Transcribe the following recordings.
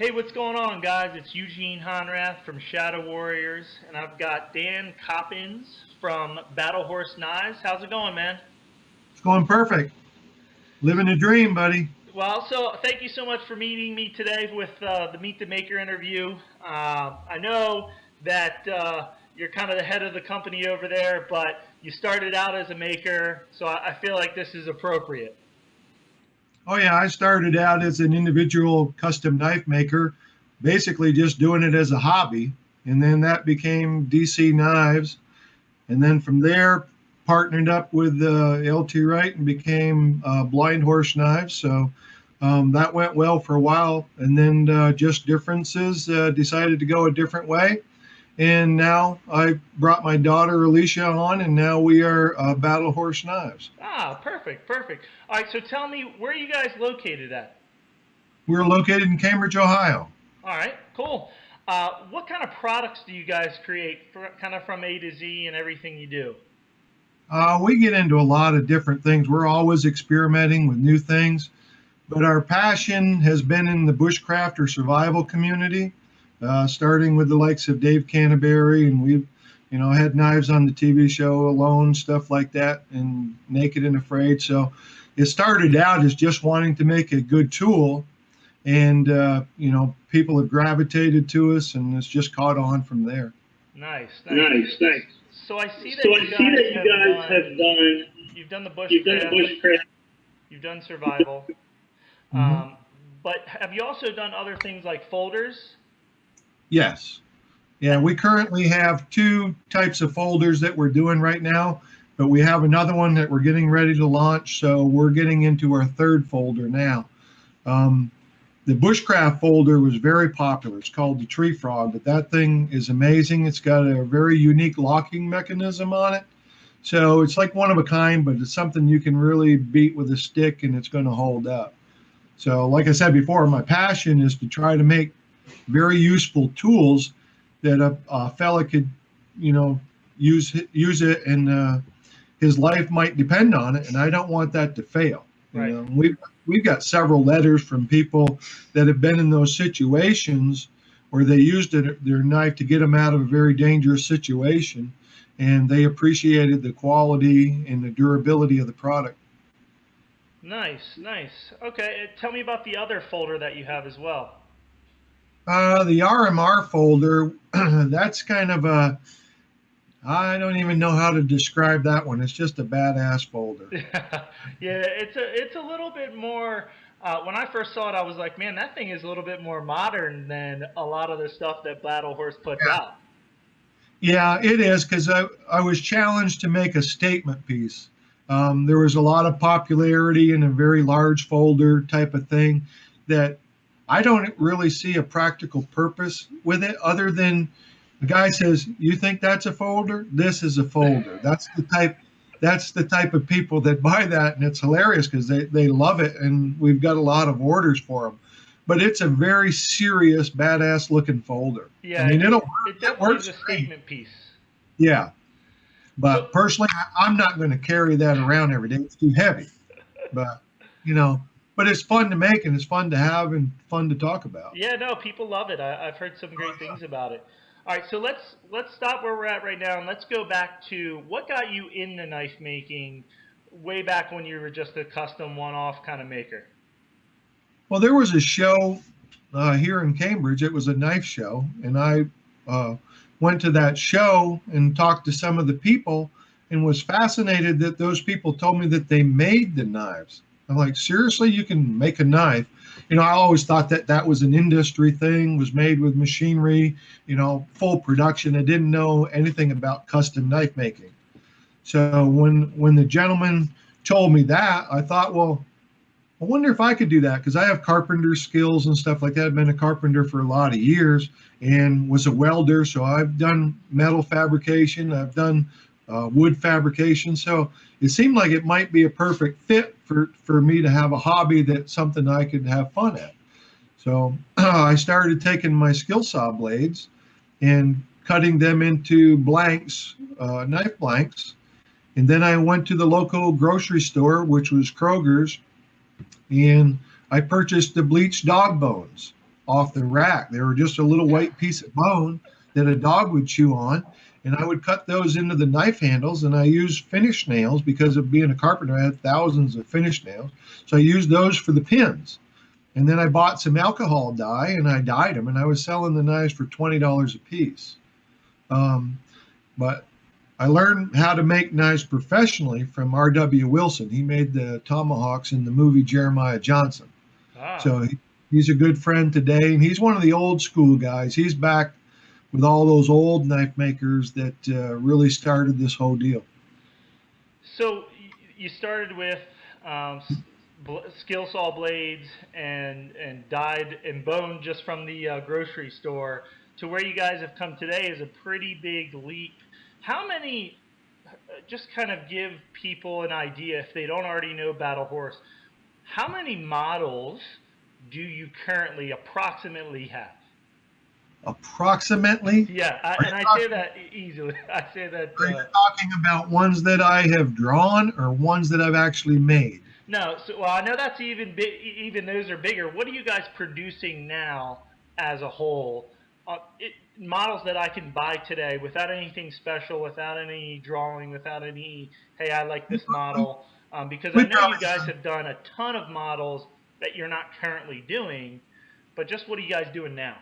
Hey, what's going on, guys? It's Eugene Honrath from Shadow Warriors, and I've got Dan Coppins from Battle Horse Knives. How's it going, man? It's going perfect. Living a dream, buddy. Well, so thank you so much for meeting me today with the Meet the Maker interview. I know that you're kind of the head of the company over there, but you started out as a maker, so I feel like this is appropriate. Oh, yeah, I started out as an individual custom knife maker, basically just doing it as a hobby. And then that became DC Knives. And then from there, partnered up with LT Wright and became Blind Horse Knives. So that went well for a while. And then just differences, decided to go a different way. And now I brought my daughter Alicia on, and now we are Battle Horse Knives. Ah, perfect, perfect. All right, so tell me, where are you guys located at? We're located in Cambridge, Ohio. All right, cool. What kind of products do you guys create, kind of from A to Z and everything you do? We get into a lot of different things. We're always experimenting with new things, but our passion has been in the bushcraft or survival community, starting with the likes of Dave Canterbury, and we've, had knives on the TV show Alone, stuff like that, and Naked and Afraid. So it started out as just wanting to make a good tool, and people have gravitated to us, and it's just caught on from there. Nice, nice. Nice, nice. So I see that So I you see that guys you guys have done, you've done the you've done the bushcraft, bushcraft. you've done survival, Mhm. but have you also done other things like folders? Yes. Yeah, we currently have two types of folders that we're doing right now, but we have another one that we're getting ready to launch. So we're getting into our third folder now. Um, the bushcraft folder was very popular. It's called the Tree Frog, but that thing is amazing. It's got a very unique locking mechanism on it. So it's like one of a kind, but it's something you can really beat with a stick and it's going to hold up. So, like I said before, my passion is to try to make very useful tools that a fella could, use it, and his life might depend on it. And I don't want that to fail. Right. We've got several letters from people that have been in those situations where they used their knife to get them out of a very dangerous situation, and they appreciated the quality and the durability of the product. Nice, nice. Okay, tell me about the other folder that you have as well. The RMR folder, that's kind of I don't even know how to describe that one. It's just a badass folder. Yeah, it's a little bit more. When I first saw it, I was like, man, that thing is a little bit more modern than a lot of the stuff that Battle Horse puts out. Yeah, it is, because I was challenged to make a statement piece. There was a lot of popularity in a very large folder type of thing that I don't really see a practical purpose with it, other than the guy says, "You think that's a folder? This is a folder." That's the type of people that buy that, and it's hilarious because they love it, and we've got a lot of orders for them. But it's a very serious, badass looking folder. Yeah, I mean, it it definitely works is a great. statement piece. Yeah, So, but personally, I'm not going to carry that around every day. It's too heavy. But you know, but it's fun to make, and it's fun to have, and fun to talk about. yeah, no, people love it. I've heard some great things about it. All right, so let's stop where we're at right now, and let's go back to what got you into knife making way back when you were just a custom one-off kind of maker. Well, there was a show here in Cambridge. It was a knife show, and I uh, went to that show and talked to some of the people, and was fascinated that those people told me that they made the knives. I'm like, seriously, you can make a knife? I always thought that that was an industry thing, was made with machinery, full production. I didn't know anything about custom knife making. So when the gentleman told me that, I thought, well, I wonder if I could do that, because I have carpenter skills and stuff like that. I've been a carpenter for a lot of years and was a welder. So I've done metal fabrication. I've done wood fabrication. So it seemed like it might be a perfect fit for me to have a hobby, that's something I could have fun at. So I started taking my skill saw blades and cutting them into blanks, knife blanks. And then I went to the local grocery store, which was Kroger's, and I purchased the bleached dog bones. off the rack. They were just a little white piece of bone that a dog would chew on. And I would cut those into the knife handles, and I used finish nails because of being a carpenter. I had thousands of finish nails. So I used those for the pins. And then I bought some alcohol dye and I dyed them, and I was selling the knives for $20 a piece. But I learned how to make knives professionally from R.W. Wilson. He made the tomahawks in the movie Jeremiah Johnson. Ah. So he's a good friend today, and he's one of the old school guys. He's back with all those old knife makers that really started this whole deal. So you started with skill saw blades and dyed and bone just from the grocery store to where you guys have come today is a pretty big leap. How many, just kind of give people an idea if they don't already know Battle Horse, how many models do you currently approximately have? Approximately? Yeah, I say that easily. I say that. Are you talking about ones that I have drawn or ones that I've actually made? No, so well, I know that's even big. Even those are bigger. What are you guys producing now as a whole? Models that I can buy today without anything special, without any drawing, without any, hey, I like this model. Because I know you guys have done a ton of models that you're not currently doing, but just what are you guys doing now?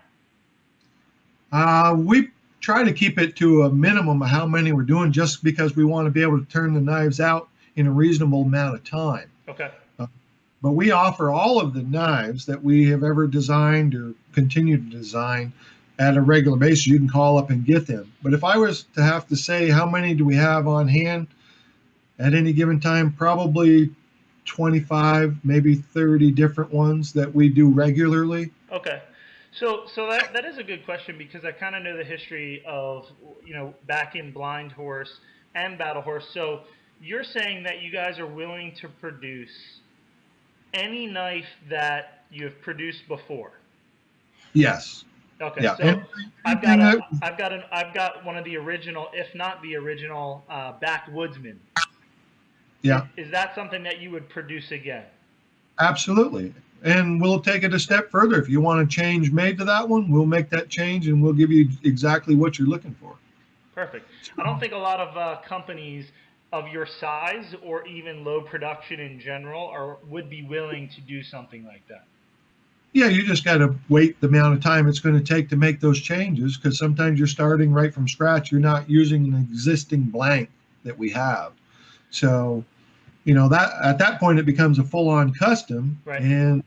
We try to keep it to a minimum of how many we're doing just because we want to be able to turn the knives out in a reasonable amount of time. Okay. But we offer all of the knives that we have ever designed or continue to design at a regular basis. You can call up and get them. But if I was to have to say how many do we have on hand at any given time, probably 25, maybe 30 different ones that we do regularly. Okay. So that is a good question because I kind of know the history of, back in Blind Horse and Battle Horse. So you're saying that you guys are willing to produce any knife that you have produced before? Yes. Okay. Yeah. So I've got one of the original, if not the original, backwoodsmen. Yeah. Is that something that you would produce again? Absolutely. And we'll take it a step further. If you want a change made to that one, we'll make that change and we'll give you exactly what you're looking for. Perfect. I don't think a lot of companies of your size or even low production in general would be willing to do something like that. Yeah, you just got to wait the amount of time it's going to take to make those changes because sometimes you're starting right from scratch. You're not using an existing blank that we have. So, that at that point it becomes a full-on custom, right. And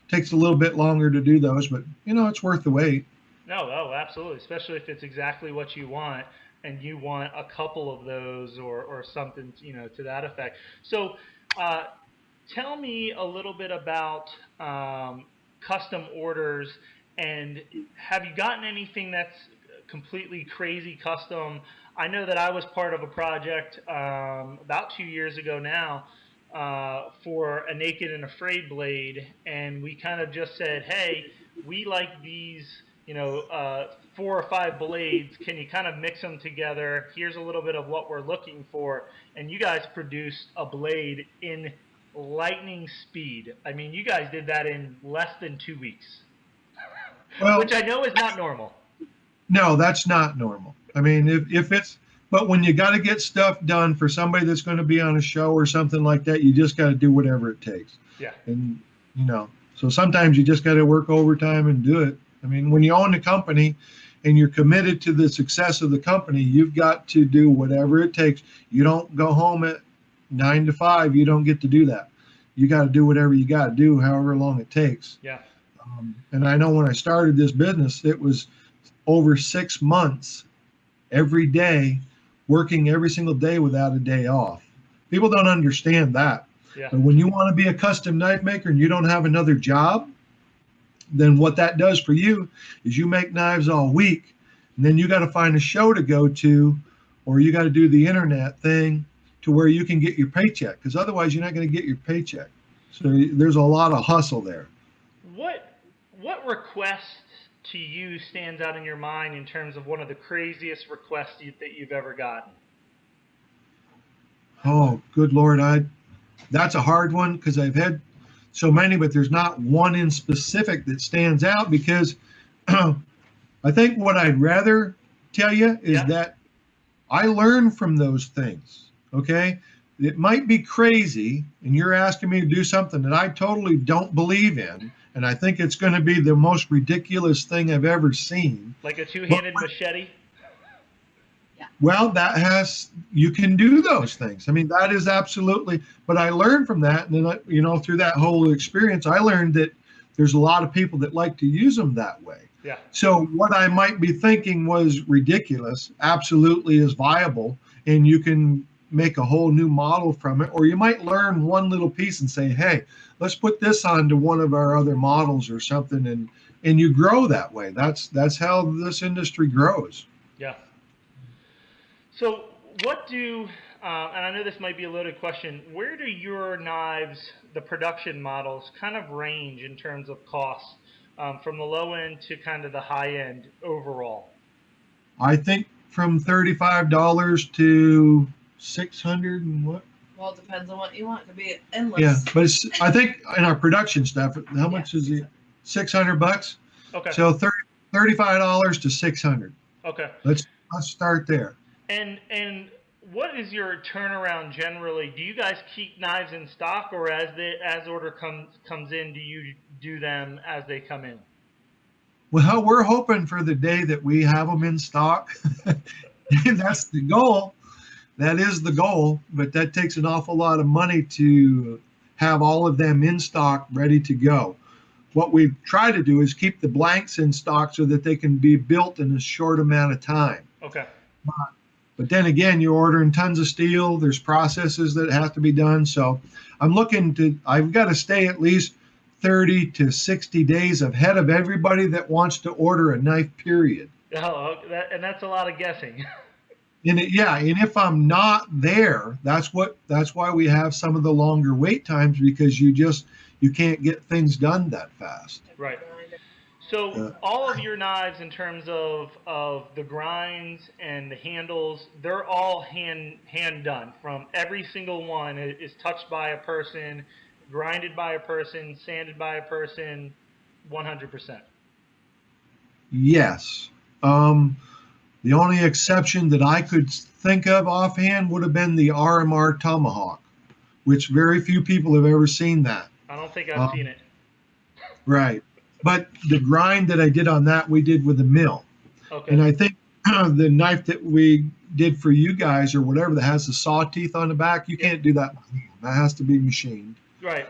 takes a little bit longer to do those, but it's worth the wait. No, absolutely, especially if it's exactly what you want and you want a couple of those or something to that effect. So tell me a little bit about custom orders, and have you gotten anything that's completely crazy custom? I know that I was part of a project about 2 years ago now for a Naked and Afraid blade, and we kind of just said, hey, we like these 4 or 5 blades. Can you kind of mix them together? Here's a little bit of what we're looking for. And you guys produced a blade in lightning speed. I mean, you guys did that in less than 2 weeks, well, which I know is not normal. No, that's not normal. I mean, if it's, but when you got to get stuff done for somebody that's going to be on a show or something like that, you just got to do whatever it takes. Yeah. And, so sometimes you just got to work overtime and do it. I mean, when you own a company and you're committed to the success of the company, you've got to do whatever it takes. You don't go home at 9 to 5. You don't get to do that. You got to do whatever you got to do, however long it takes. Yeah. And I know when I started this business, it was over 6 months, every day, working every single day without a day off. People don't understand that. Yeah. But when you want to be a custom knife maker and you don't have another job, then what that does for you is you make knives all week, and then you got to find a show to go to, or you got to do the internet thing to where you can get your paycheck, because otherwise you're not going to get your paycheck. So there's a lot of hustle there. What request to you stands out in your mind in terms of one of the craziest requests that you've ever gotten? Oh, good Lord. That's a hard one because I've had so many, but there's not one in specific that stands out because I think what I'd rather tell you is that I learn from those things. Okay. It might be crazy, and you're asking me to do something that I totally don't believe in, and I think it's going to be the most ridiculous thing I've ever seen. Like a two-handed machete? Well, you can do those things. I mean, that is absolutely, but I learned from that. And then, through that whole experience, I learned that there's a lot of people that like to use them that way. Yeah. So what I might be thinking was ridiculous absolutely is viable, and you can make a whole new model from it. Or you might learn one little piece and say, hey, let's put this onto one of our other models or something, and you grow that way. That's how this industry grows. Yeah. So what and I know this might be a loaded question, where do your knives, the production models, kind of range in terms of cost, from the low end to kind of the high end overall? I think from $35 to $600 and what? Well, it depends on what you want. It could be endless. Yeah, but I think in our production stuff, how much is it? $600? Okay. So $35 to $600. Okay. Let's start there. And what is your turnaround generally? Do you guys keep knives in stock, or as order comes in, do you do them as they come in? Well, we're hoping for the day that we have them in stock. That's the goal. That is the goal, but that takes an awful lot of money to have all of them in stock ready to go. What we try to do is keep the blanks in stock so that they can be built in a short amount of time. Okay. But then again, you're ordering tons of steel. There's processes that have to be done. So I've got to stay at least 30 to 60 days ahead of everybody that wants to order a knife, period. Oh, and that's a lot of guessing. And if I'm not there, that's why we have some of the longer wait times, because you can't get things done that fast. Right. So all of your knives, in terms of the grinds and the handles, they're all hand done. From every single one is touched by a person, grinded by a person, sanded by a person, 100%. Yes. The only exception that I could think of offhand would have been the RMR Tomahawk, which very few people have ever seen that. I don't think I've seen it. Right. But the grind that I did on that, we did with a mill. Okay. And I think the knife that we did for you guys, or whatever, that has the saw teeth on the back, you can't do that. That has to be machined. Right.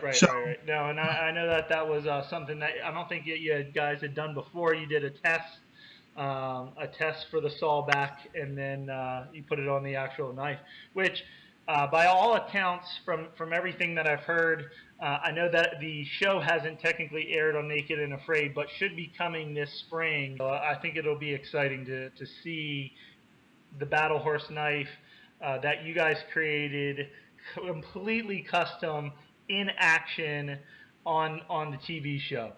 No, and I know that was something that I don't think you guys had done before. You did a test for the saw back, and then you put it on the actual knife, which by all accounts, from everything that I've heard, I know that the show hasn't technically aired on Naked and Afraid, but should be coming this spring. I think it'll be exciting to see the Battle Horse knife that you guys created, completely custom, in action on the TV show.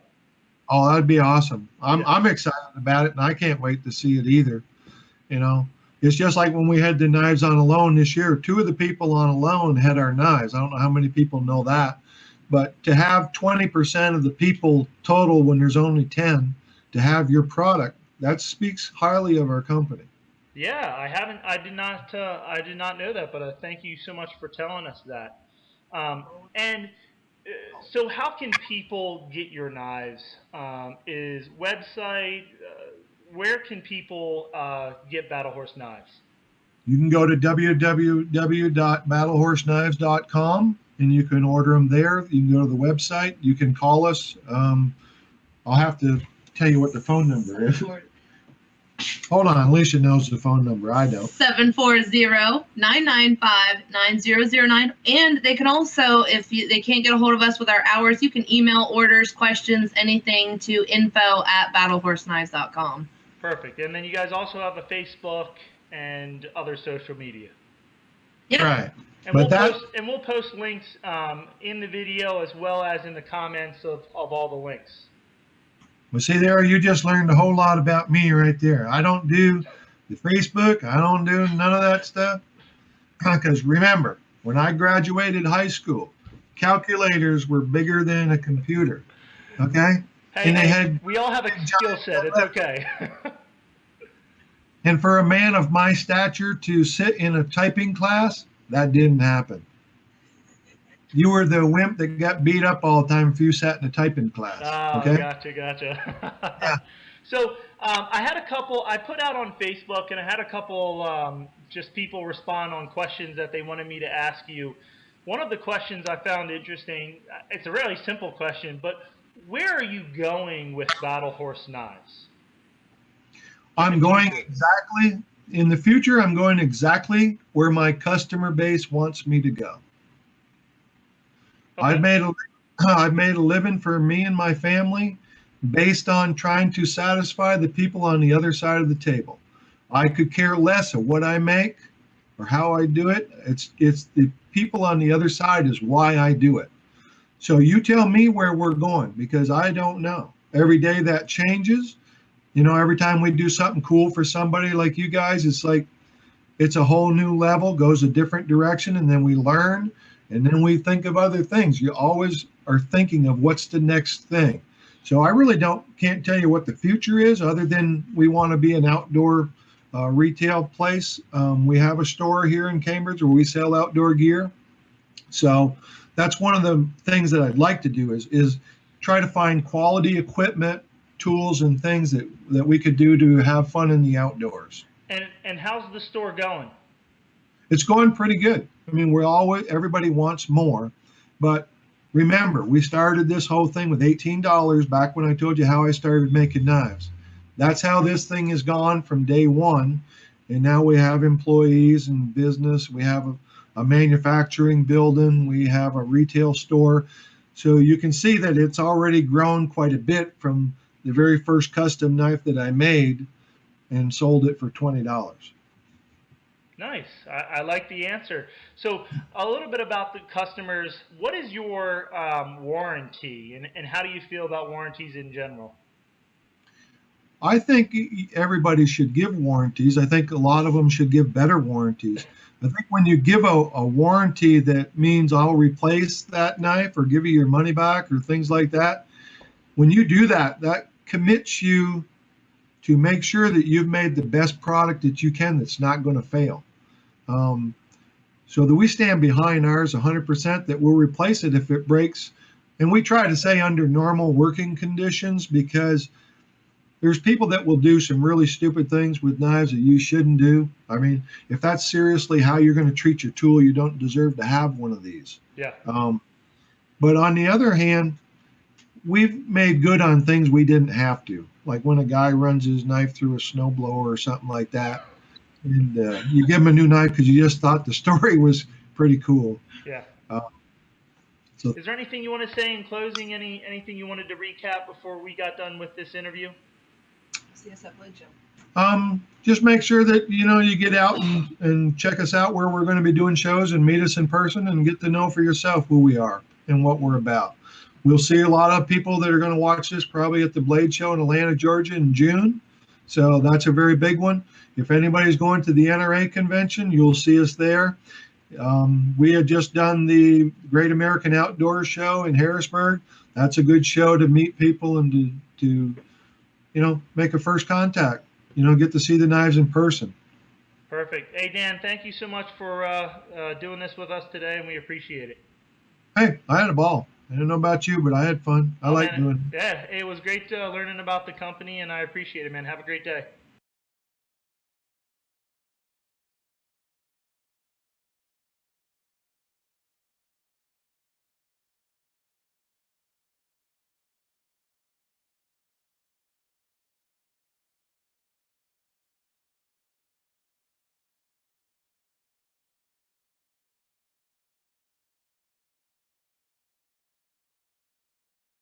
Oh, that'd be awesome. I'm excited about it, and I can't wait to see it either. It's just like when we had the knives on Alone this year. 2 of the people on Alone had our knives. I don't know how many people know that, but to have 20% of the people total when there's only 10 to have your product, that speaks highly of our company. Yeah, I did not know that, but thank you so much for telling us that. So how can people get your knives? Is website, where can people get Battle Horse knives? You can go to www.battlehorseknives.com and you can order them there. You can go to the website. You can call us. I'll have to tell you what the phone number is. Hold on, Alicia knows the phone number. I don't. 740-995-9009. And they can also, if they can't get a hold of us with our hours, you can email orders, questions, anything to info@battlehorseknives.com. Perfect. And then you guys also have a Facebook and other social media. Yeah. Right. And we'll post links in the video as well as in the comments of all the links. Well, see there, you just learned a whole lot about me right there. I don't do the Facebook. I don't do none of that stuff. Because remember, when I graduated high school, calculators were bigger than a computer. Okay? Hey, And they hey, had we all have a skill set. It's okay. and for a man of my stature to sit in a typing class, that didn't happen. You were the wimp that got beat up all the time if you sat in a typing class. Oh, Okay? gotcha. Yeah. So I had a couple, I put out on Facebook, and I had a couple just people respond on questions that they wanted me to ask you. One of the questions I found interesting, it's a really simple question, but where are you going with Battle Horse knives? I'm going exactly, in the future, I'm going exactly where my customer base wants me to go. Okay. I've made a living for me and my family based on trying to satisfy the people on the other side of the table. I could care less of what I make or how I do it. It's the people on the other side is why I do it. So you tell me where we're going, because I don't know. Every day that changes. You know, every time we do something cool for somebody like you guys, it's like it's a whole new level, goes a different direction, and then we learn, and then we think of other things. You always are thinking of what's the next thing. So I really can't tell you what the future is, other than we want to be an outdoor retail place. We have a store here in Cambridge where we sell outdoor gear. So that's one of the things that I'd like to do is try to find quality equipment, tools, and things that we could do to have fun in the outdoors. And how's the store going? It's going pretty good. I mean, everybody wants more, but remember, we started this whole thing with $18 back when I told you how I started making knives. That's how this thing has gone from day one. And now we have employees and business. We have a manufacturing building. We have a retail store. So you can see that it's already grown quite a bit from the very first custom knife that I made and sold it for $20. Nice. I like the answer. So a little bit about the customers. What is your warranty, and how do you feel about warranties in general? I think everybody should give warranties. I think a lot of them should give better warranties. I think when you give a warranty that means I'll replace that knife or give you your money back or things like that, when you do that, that commits you to make sure that you've made the best product that you can that's not going to fail. So that we stand behind ours 100%, that we'll replace it if it breaks. And we try to say under normal working conditions, because there's people that will do some really stupid things with knives that you shouldn't do. I mean, if that's seriously how you're going to treat your tool, you don't deserve to have one of these. Yeah. But on the other hand, we've made good on things we didn't have to. Like when a guy runs his knife through a snowblower or something like that, and you give him a new knife because you just thought the story was pretty cool. Yeah. So, is there anything you want to say in closing? Anything you wanted to recap before we got done with this interview? See us at Blade Show. Just make sure that you get out and check us out where we're going to be doing shows, and meet us in person and get to know for yourself who we are and what we're about. We'll see a lot of people that are going to watch this probably at the Blade Show in Atlanta, Georgia in June. So that's a very big one. If anybody's going to the NRA convention, you'll see us there. We had just done the Great American Outdoor Show in Harrisburg. That's a good show to meet people and to make a first contact, get to see the knives in person. Perfect. Hey, Dan, thank you so much for doing this with us today, and we appreciate it. Hey, I had a ball. I don't know about you, but I had fun. I like doing it. Yeah, it was great learning about the company, and I appreciate it, man. Have a great day.